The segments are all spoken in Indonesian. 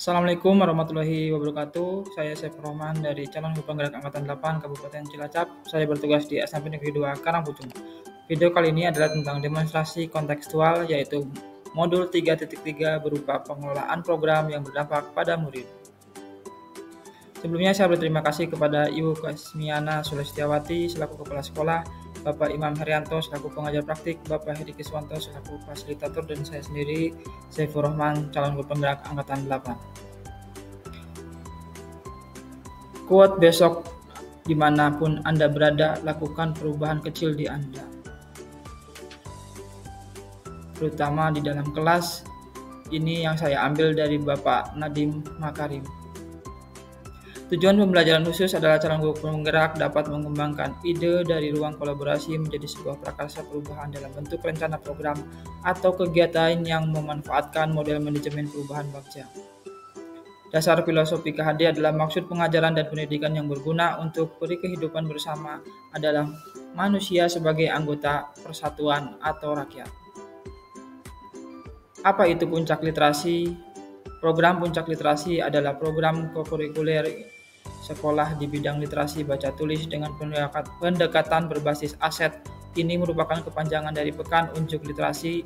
Assalamualaikum warahmatullahi wabarakatuh. Saya Saifur Rahman dari calon guru penggerak Angkatan 8 Kabupaten Cilacap. Saya bertugas di SMP Negeri 2 Karangpucung. Video kali ini adalah tentang demonstrasi kontekstual, yaitu modul 3.3 berupa pengelolaan program yang berdampak pada murid. Sebelumnya saya berterima kasih kepada Ibu Kasmiana Sulestiawati selaku Kepala Sekolah, Bapak Imam Herianto selaku pengajar praktik, Bapak Hedi Kiswanto selaku fasilitator, dan saya sendiri, Saifur Rahman, calon guru penggerak Angkatan 8. Quote besok, dimanapun Anda berada, lakukan perubahan kecil di Anda. Terutama di dalam kelas, ini yang saya ambil dari Bapak Nadiem Makarim. Tujuan pembelajaran khusus adalah calon guru penggerak dapat mengembangkan ide dari ruang kolaborasi menjadi sebuah prakarsa perubahan dalam bentuk rencana program atau kegiatan yang memanfaatkan model manajemen perubahan Bagja. Dasar filosofi KHD adalah maksud pengajaran dan pendidikan yang berguna untuk peri kehidupan bersama adalah manusia sebagai anggota persatuan atau rakyat. Apa itu puncak literasi? Program puncak literasi adalah program kokurikuler sekolah di bidang literasi baca tulis dengan pendekatan berbasis aset. Ini merupakan kepanjangan dari Pekan Unjuk Literasi.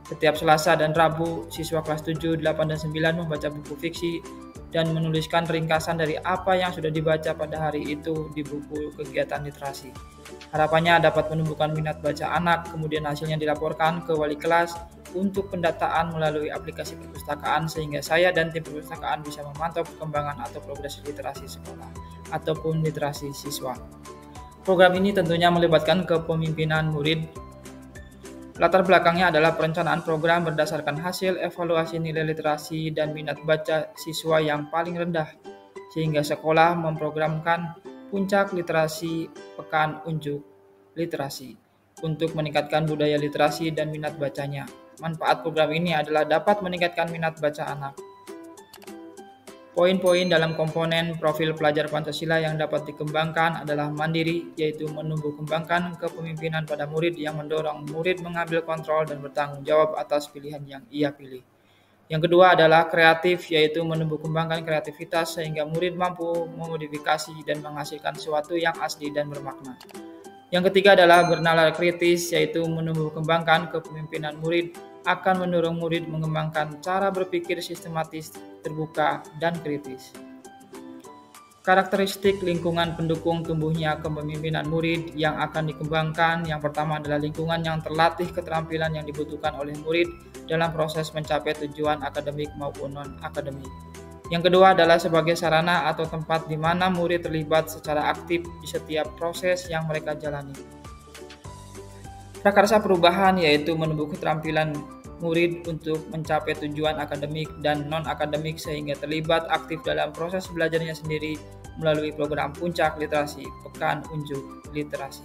Setiap Selasa dan Rabu, siswa kelas 7, 8, dan 9 membaca buku fiksi dan menuliskan ringkasan dari apa yang sudah dibaca pada hari itu di buku kegiatan literasi. Harapannya dapat menumbuhkan minat baca anak, kemudian hasilnya dilaporkan ke wali kelas untuk pendataan melalui aplikasi perpustakaan, sehingga saya dan tim perpustakaan bisa memantau perkembangan atau progres literasi sekolah ataupun literasi siswa. Program ini tentunya melibatkan kepemimpinan murid. Latar belakangnya adalah perencanaan program berdasarkan hasil evaluasi nilai literasi dan minat baca siswa yang paling rendah, sehingga sekolah memprogramkan puncak literasi Pekan Unjuk Literasi untuk meningkatkan budaya literasi dan minat bacanya. Manfaat program ini adalah dapat meningkatkan minat baca anak. Poin-poin dalam komponen profil pelajar Pancasila yang dapat dikembangkan adalah mandiri, yaitu menumbuh kembangkan kepemimpinan pada murid yang mendorong murid mengambil kontrol dan bertanggung jawab atas pilihan yang ia pilih. Yang kedua adalah kreatif, yaitu menumbuh kembangkan kreativitas sehingga murid mampu memodifikasi dan menghasilkan sesuatu yang asli dan bermakna. Yang ketiga adalah bernalar kritis, yaitu menumbuh kembangkan kepemimpinan murid akan mendorong murid mengembangkan cara berpikir sistematis, terbuka, dan kritis. Karakteristik lingkungan pendukung tumbuhnya kepemimpinan murid yang akan dikembangkan. Yang pertama adalah lingkungan yang terlatih keterampilan yang dibutuhkan oleh murid dalam proses mencapai tujuan akademik maupun non-akademik. Yang kedua adalah sebagai sarana atau tempat di mana murid terlibat secara aktif di setiap proses yang mereka jalani. Prakarsa perubahan, yaitu menumbuh keterampilan murid untuk mencapai tujuan akademik dan non-akademik sehingga terlibat aktif dalam proses belajarnya sendiri melalui program Puncak Literasi Pekan Unjuk Literasi.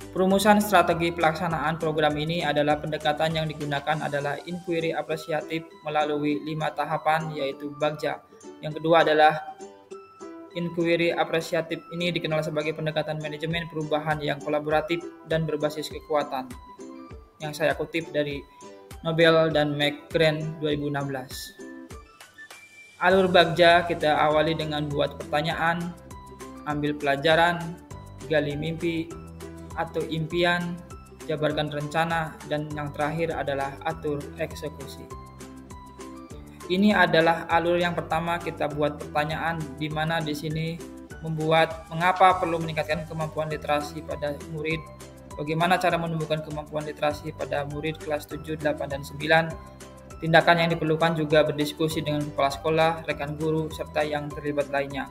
Perumusan strategi pelaksanaan program ini adalah pendekatan yang digunakan adalah inquiry apresiatif melalui 5 tahapan, yaitu Bagja. Yang kedua adalah inquiry apresiatif ini dikenal sebagai pendekatan manajemen perubahan yang kolaboratif dan berbasis kekuatan, yang saya kutip dari Nobel dan McGrath 2016. Alur Bagja kita awali dengan buat pertanyaan, ambil pelajaran, gali mimpi atau impian, jabarkan rencana, dan yang terakhir adalah atur eksekusi. Ini adalah alur yang pertama, kita buat pertanyaan, di mana di sini membuat mengapa perlu meningkatkan kemampuan literasi pada murid, bagaimana cara menumbuhkan kemampuan literasi pada murid kelas 7, 8, dan 9. Tindakan yang diperlukan juga berdiskusi dengan kepala sekolah, rekan guru, serta yang terlibat lainnya.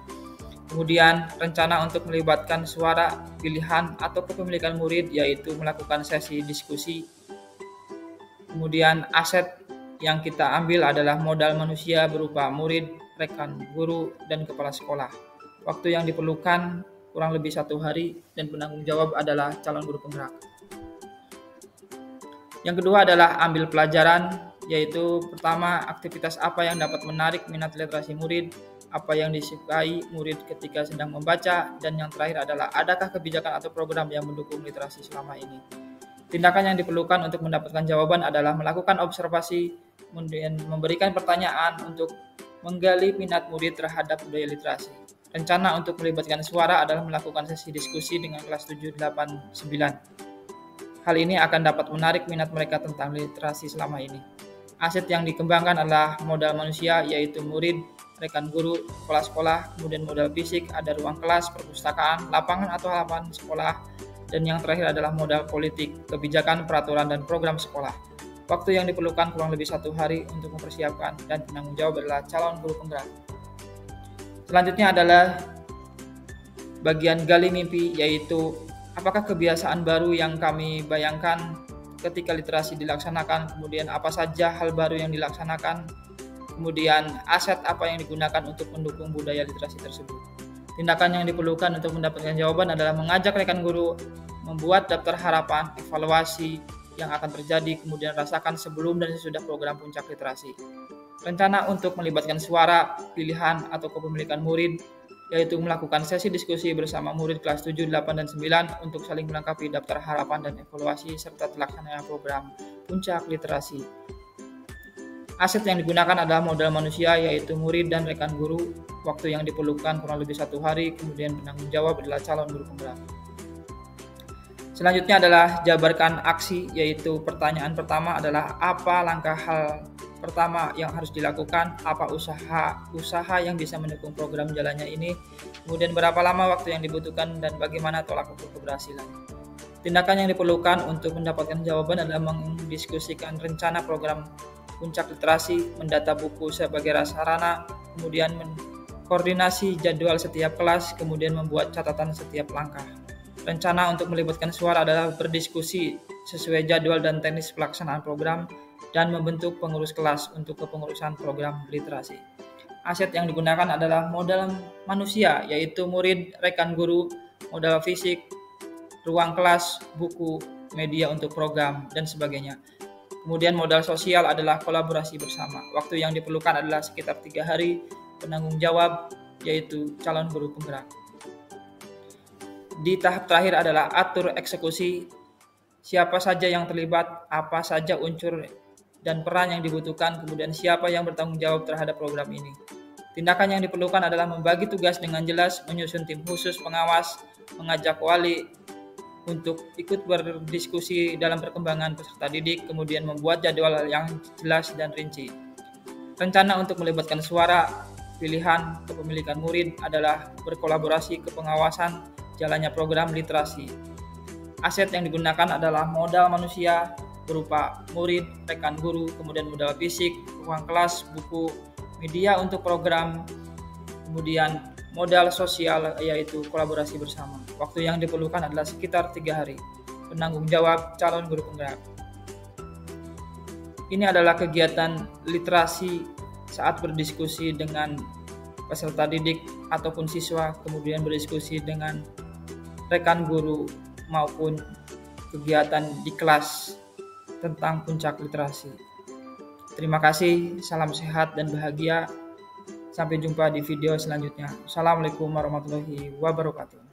Kemudian rencana untuk melibatkan suara pilihan atau kepemilikan murid, yaitu melakukan sesi diskusi. Kemudian aset yang kita ambil adalah modal manusia berupa murid, rekan guru, dan kepala sekolah. Waktu yang diperlukan kurang lebih 1 hari dan penanggung jawab adalah calon guru penggerak. Yang kedua adalah ambil pelajaran, yaitu pertama aktivitas apa yang dapat menarik minat literasi murid, apa yang disukai murid ketika sedang membaca, dan yang terakhir adalah adakah kebijakan atau program yang mendukung literasi selama ini. Tindakan yang diperlukan untuk mendapatkan jawaban adalah melakukan observasi kemudian memberikan pertanyaan untuk menggali minat murid terhadap budaya literasi. Rencana untuk melibatkan suara adalah melakukan sesi diskusi dengan kelas 7, 8, 9. Hal ini akan dapat menarik minat mereka tentang literasi selama ini. Aset yang dikembangkan adalah modal manusia, yaitu murid, rekan guru, kepala sekolah, kemudian modal fisik, ada ruang kelas, perpustakaan, lapangan atau halaman sekolah, dan yang terakhir adalah modal politik, kebijakan, peraturan, dan program sekolah. Waktu yang diperlukan kurang lebih 1 hari untuk mempersiapkan, dan penanggung jawab adalah calon guru penggerak. Selanjutnya adalah bagian gali mimpi, yaitu apakah kebiasaan baru yang kami bayangkan ketika literasi dilaksanakan, kemudian apa saja hal baru yang dilaksanakan, kemudian aset apa yang digunakan untuk mendukung budaya literasi tersebut. Tindakan yang diperlukan untuk mendapatkan jawaban adalah mengajak rekan guru membuat daftar harapan, evaluasi yang akan terjadi, kemudian rasakan sebelum dan sesudah program puncak literasi. Rencana untuk melibatkan suara, pilihan, atau kepemilikan murid, yaitu melakukan sesi diskusi bersama murid kelas 7, 8, dan 9 untuk saling melengkapi daftar harapan dan evaluasi serta terlaksananya program puncak literasi. Aset yang digunakan adalah modal manusia, yaitu murid dan rekan guru. Waktu yang diperlukan kurang lebih 1 hari, kemudian penanggung jawab adalah calon guru penggerak. Selanjutnya adalah jabarkan aksi, yaitu pertanyaan pertama adalah apa langkah hal pertama yang harus dilakukan, apa usaha yang bisa mendukung program jalannya ini, kemudian berapa lama waktu yang dibutuhkan, dan bagaimana tolak ukur keberhasilan. Tindakan yang diperlukan untuk mendapatkan jawaban adalah mendiskusikan rencana program puncak literasi, mendata buku sebagai sarana, kemudian koordinasi jadwal setiap kelas, kemudian membuat catatan setiap langkah. Rencana untuk melibatkan suara adalah berdiskusi sesuai jadwal dan teknis pelaksanaan program, dan membentuk pengurus kelas untuk kepengurusan program literasi. Aset yang digunakan adalah modal manusia, yaitu murid, rekan guru, modal fisik, ruang kelas, buku, media untuk program, dan sebagainya. Kemudian modal sosial adalah kolaborasi bersama. Waktu yang diperlukan adalah sekitar 3 hari. Penanggung jawab yaitu calon guru penggerak. Di tahap terakhir adalah atur eksekusi. Siapa saja yang terlibat, apa saja unsur dan peran yang dibutuhkan, kemudian siapa yang bertanggung jawab terhadap program ini. Tindakan yang diperlukan adalah membagi tugas dengan jelas, menyusun tim khusus pengawas, mengajak wali untuk ikut berdiskusi dalam perkembangan peserta didik, kemudian membuat jadwal yang jelas dan rinci. Rencana untuk melibatkan suara, pilihan, kepemilikan murid adalah berkolaborasi ke pengawasan jalannya program literasi. Aset yang digunakan adalah modal manusia, berupa murid, rekan guru, kemudian modal fisik, ruang kelas, buku, media untuk program, kemudian modal sosial yaitu kolaborasi bersama. Waktu yang diperlukan adalah sekitar 3 hari. Penanggung jawab calon guru penggerak. Ini adalah kegiatan literasi saat berdiskusi dengan peserta didik ataupun siswa, kemudian berdiskusi dengan rekan guru maupun kegiatan di kelas tentang puncak literasi. Terima kasih, salam sehat dan bahagia. Sampai jumpa di video selanjutnya. Assalamualaikum warahmatullahi wabarakatuh.